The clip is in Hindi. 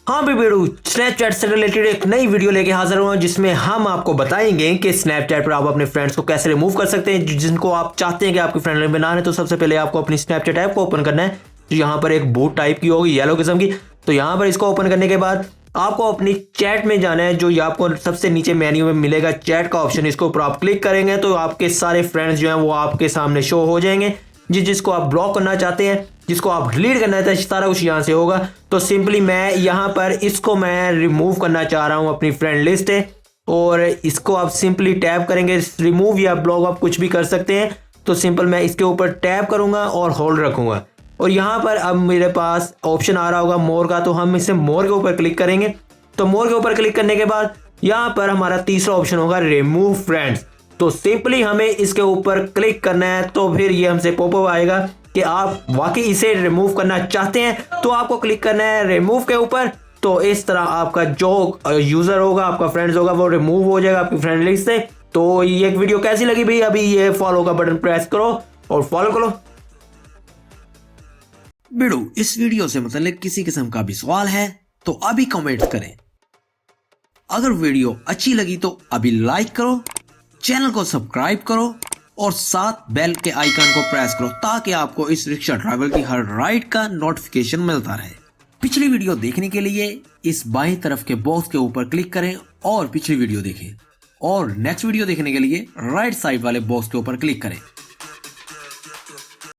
हाँ भी बेड़ू, स्नैपचैट से रिलेटेड एक नई वीडियो लेके हाजिर हुआ जिसमें हम आपको बताएंगे कि स्नैपचैट पर आप अपने फ्रेंड्स को कैसे रिमूव कर सकते हैं जिनको आप चाहते हैं कि आपके फ्रेंड बना रहे। तो सबसे पहले आपको अपनी स्नैपचैट ऐप को ओपन करना है। तो यहाँ पर एक बूट टाइप की होगी येलो किस्म की। तो यहाँ पर इसको ओपन करने के बाद आपको अपनी चैट में जाना है। जो आपको सबसे नीचे मेन्यू में मिलेगा चैट का ऑप्शन, इसके ऊपर आप क्लिक करेंगे तो आपके सारे फ्रेंड्स जो हैं वो आपके सामने शो हो जाएंगे। जिसको आप ब्लॉक करना चाहते हैं, जिसको आप डिलीट करना चाहते हैं, सारा कुछ यहाँ से होगा। तो सिंपली मैं यहाँ पर इसको मैं रिमूव करना चाह रहा हूँ अपनी फ्रेंड लिस्ट है, और इसको आप सिंपली टैप करेंगे। रिमूव या ब्लॉक आप कुछ भी कर सकते हैं। तो सिंपल मैं इसके ऊपर टैप करूंगा और होल्ड रखूंगा, और यहाँ पर अब मेरे पास ऑप्शन आ रहा होगा मोर का। तो हम इसे मोर के ऊपर क्लिक करेंगे। तो मोर के ऊपर क्लिक करने के बाद यहाँ पर हमारा तीसरा ऑप्शन होगा रिमूव फ्रेंड्स। तो सिंपली हमें इसके ऊपर क्लिक करना है। तो फिर ये हमसे पॉपअप आएगा कि आप वाकई इसे रिमूव करना चाहते हैं, तो आपको क्लिक करना है रिमूव के ऊपर। तो इस तरह आपका जो यूजर होगा, आपका फ्रेंड्स होगा, वो रिमूव हो जाएगा आपकी फ्रेंड लिस्ट से। तो ये वीडियो कैसी लगी भाई, अभी ये फॉलो का बटन प्रेस करो और फॉलो करो। बिड़ू, इस वीडियो से मतलब किसी किस्म का भी सवाल है तो अभी कमेंट करें। अगर वीडियो अच्छी लगी तो अभी लाइक करो, चैनल को सब्सक्राइब करो और साथ बेल के आइकन को प्रेस करो ताकि आपको इस रिक्शा ड्राइवर की हर राइड का नोटिफिकेशन मिलता रहे। पिछली वीडियो देखने के लिए इस बाईं तरफ के बॉक्स के ऊपर क्लिक करें और पिछली वीडियो देखें, और नेक्स्ट वीडियो देखने के लिए राइट साइड वाले बॉक्स के ऊपर क्लिक करें।